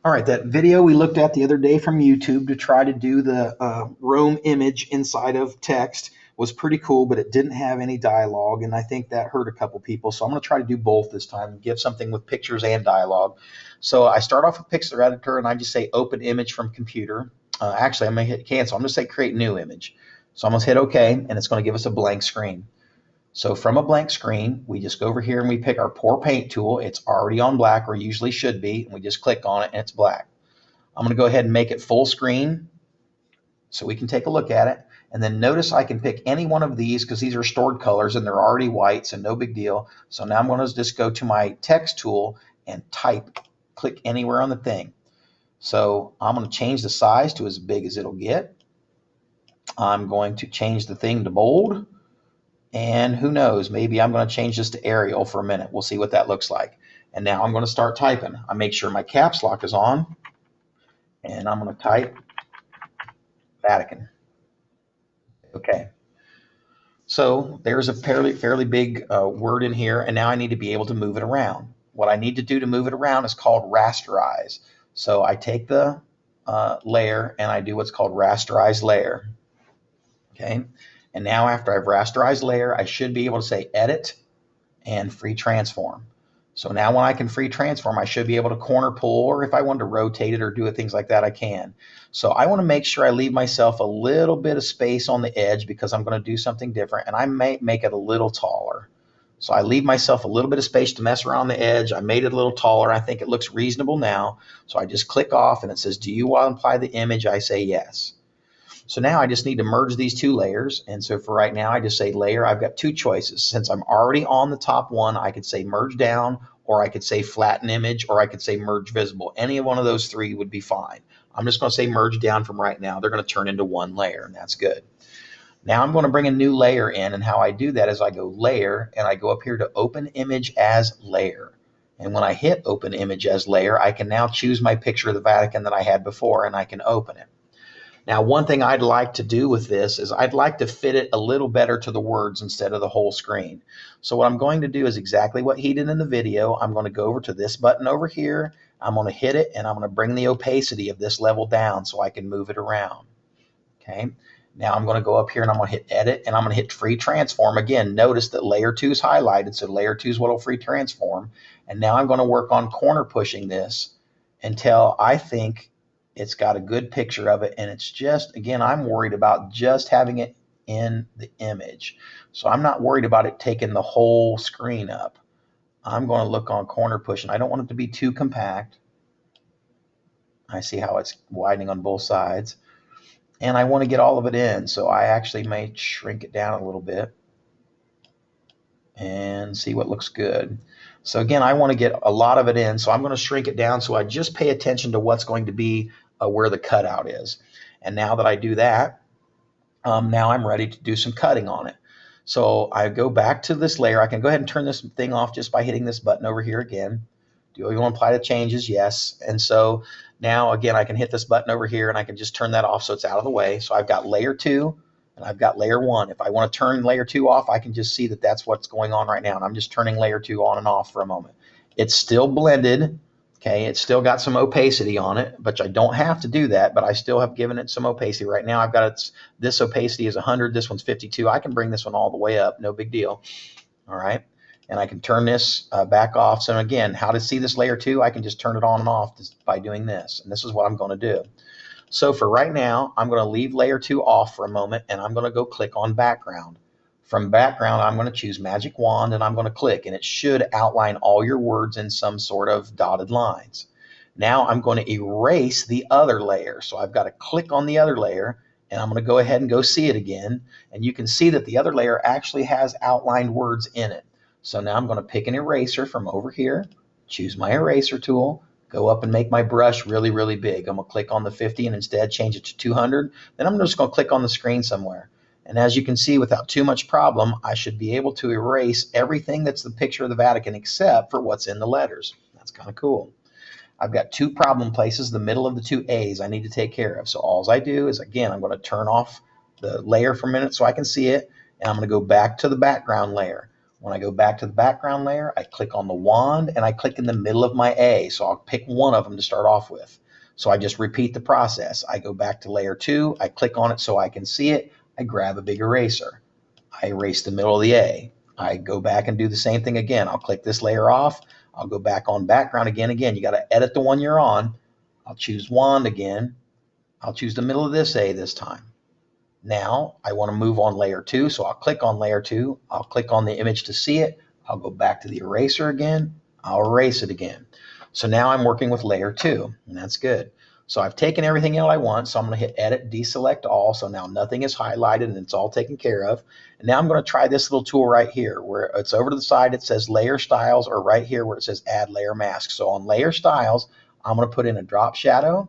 All right, that video we looked at the other day from YouTube to try to do the Rome image inside of text was pretty cool, but it didn't have any dialogue, and I think that hurt a couple people. So I'm going to try to do both this time and give something with pictures and dialogue. So I start off with Pixlr Editor, and I just say Open Image from Computer. Actually, I'm going to hit Cancel. I'm going to say Create New Image. So I'm going to hit OK, and it's going to give us a blank screen. So from a blank screen, we just go over here and we pick our Pour Paint tool. It's already on black, or usually should be, and we just click on it and it's black. I'm going to go ahead and make it full screen so we can take a look at it. And then notice I can pick any one of these because these are stored colors and they're already white, so no big deal. So now I'm going to just go to my text tool and type, click anywhere on the thing. So I'm going to change the size to as big as it'll get. I'm going to change the thing to bold. And who knows, maybe I'm going to change this to Arial for a minute. We'll see what that looks like. And now I'm going to start typing. I make sure my caps lock is on. And I'm going to type Vatican. Okay. So there's a fairly big word in here. And now I need to be able to move it around. What I need to do to move it around is called rasterize. So I take the layer and I do what's called rasterize layer. Okay. And now after I've rasterized layer, I should be able to say edit and free transform. So now when I can free transform, I should be able to corner pull, or if I want to rotate it or do things like that, I can. So I want to make sure I leave myself a little bit of space on the edge because I'm going to do something different, and I may make it a little taller. So I leave myself a little bit of space to mess around the edge. I made it a little taller. I think it looks reasonable now. So I just click off and it says, do you want to apply the image? I say yes. So now I just need to merge these two layers. And so for right now, I just say layer. I've got two choices. Since I'm already on the top one, I could say merge down, or I could say flatten image, or I could say merge visible. Any one of those three would be fine. I'm just going to say merge down from right now. They're going to turn into one layer, and that's good. Now I'm going to bring a new layer in, and how I do that is I go layer, and I go up here to open image as layer. And when I hit open image as layer, I can now choose my picture of the Vatican that I had before, and I can open it. Now, one thing I'd like to do with this is I'd like to fit it a little better to the words instead of the whole screen. So what I'm going to do is exactly what he did in the video. I'm going to go over to this button over here. I'm going to hit it, and I'm going to bring the opacity of this level down so I can move it around. Okay. Now I'm going to go up here and I'm going to hit edit, and I'm going to hit free transform. Again, notice that layer 2 is highlighted, so layer 2 is what will free transform. And now I'm going to work on corner pushing this until I think it's got a good picture of it, and it's just, again, I'm worried about just having it in the image. So I'm not worried about it taking the whole screen up. I'm going to look on corner pushing. I don't want it to be too compact. I see how it's widening on both sides. And I want to get all of it in, so I actually may shrink it down a little bit and see what looks good. So again, I want to get a lot of it in, so I'm going to shrink it down so I just pay attention to what's going to be where the cutout is. And now that I do that, now I'm ready to do some cutting on it. So I go back to this layer. I can go ahead and turn this thing off just by hitting this button over here again. Do you want to apply the changes? Yes. And so now again, I can hit this button over here and I can just turn that off so it's out of the way. So I've got layer 2 and I've got layer 1. If I want to turn layer 2 off, I can just see that that's what's going on right now. And I'm just turning layer 2 on and off for a moment. It's still blended. Okay, it's still got some opacity on it, but I don't have to do that, but I still have given it some opacity. Right now I've got this opacity is 100, this one's 52. I can bring this one all the way up, no big deal. All right, and I can turn this back off. So again, how to see this layer 2, I can just turn it on and off just by doing this, and this is what I'm going to do. So for right now, I'm going to leave layer 2 off for a moment, and I'm going to go click on background. From background, I'm going to choose magic wand and I'm going to click, and it should outline all your words in some sort of dotted lines. Now I'm going to erase the other layer. So I've got to click on the other layer and I'm going to go ahead and go see it again. And you can see that the other layer actually has outlined words in it. So now I'm going to pick an eraser from over here, choose my eraser tool, go up and make my brush really, really big. I'm going to click on the 50 and instead change it to 200. Then I'm just going to click on the screen somewhere. And as you can see, without too much problem, I should be able to erase everything that's the picture of the Vatican except for what's in the letters. That's kind of cool. I've got two problem places, the middle of the two A's I need to take care of. So all I do is, again, I'm going to turn off the layer for a minute so I can see it, and I'm going to go back to the background layer. When I go back to the background layer, I click on the wand and I click in the middle of my A. So I'll pick one of them to start off with. So I just repeat the process. I go back to layer 2, I click on it so I can see it. I grab a big eraser. I erase the middle of the A. I go back and do the same thing again. I'll click this layer off. I'll go back on background again. You got to edit the one you're on. I'll choose wand again. I'll choose the middle of this A this time. Now I want to move on layer 2, so I'll click on layer 2. I'll click on the image to see it. I'll go back to the eraser again. I'll erase it again. So now I'm working with layer 2, and that's good. So I've taken everything out I want, so I'm going to hit edit, deselect all, so now nothing is highlighted and it's all taken care of. And now I'm going to try this little tool right here where it's over to the side, it says layer styles, or right here where it says add layer mask. So on layer styles, I'm going to put in a drop shadow,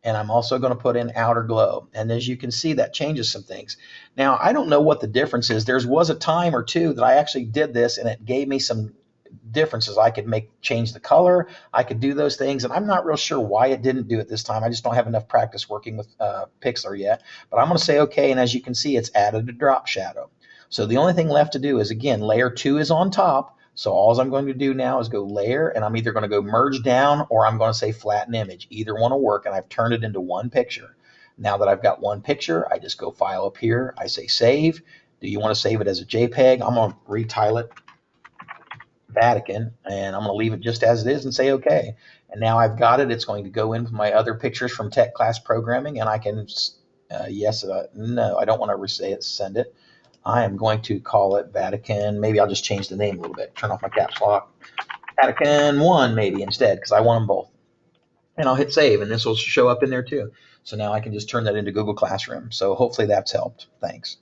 and I'm also going to put in outer glow. And as you can see, that changes some things. Now, I don't know what the difference is. There was a time or two that I actually did this and it gave me some differences. I could change the color. I could do those things. And I'm not real sure why it didn't do it this time. I just don't have enough practice working with Pixlr yet. But I'm going to say okay. And as you can see, it's added a drop shadow. So the only thing left to do is, again, layer 2 is on top. So all I'm going to do now is go layer, and I'm either going to go merge down or I'm going to say flatten image. Either one will work, and I've turned it into one picture. Now that I've got one picture, I just go file up here. I say save. Do you want to save it as a JPEG? I'm going to retile it Vatican, and I'm going to leave it just as it is and say okay. And now I've got it. It's going to go into my other pictures from tech class programming, and I can, no, I don't want to send it. I am going to call it Vatican. Maybe I'll just change the name a little bit. Turn off my caps lock. Vatican 1 maybe instead, because I want them both. And I'll hit save, and this will show up in there too. So now I can just turn that into Google Classroom. So hopefully that's helped. Thanks.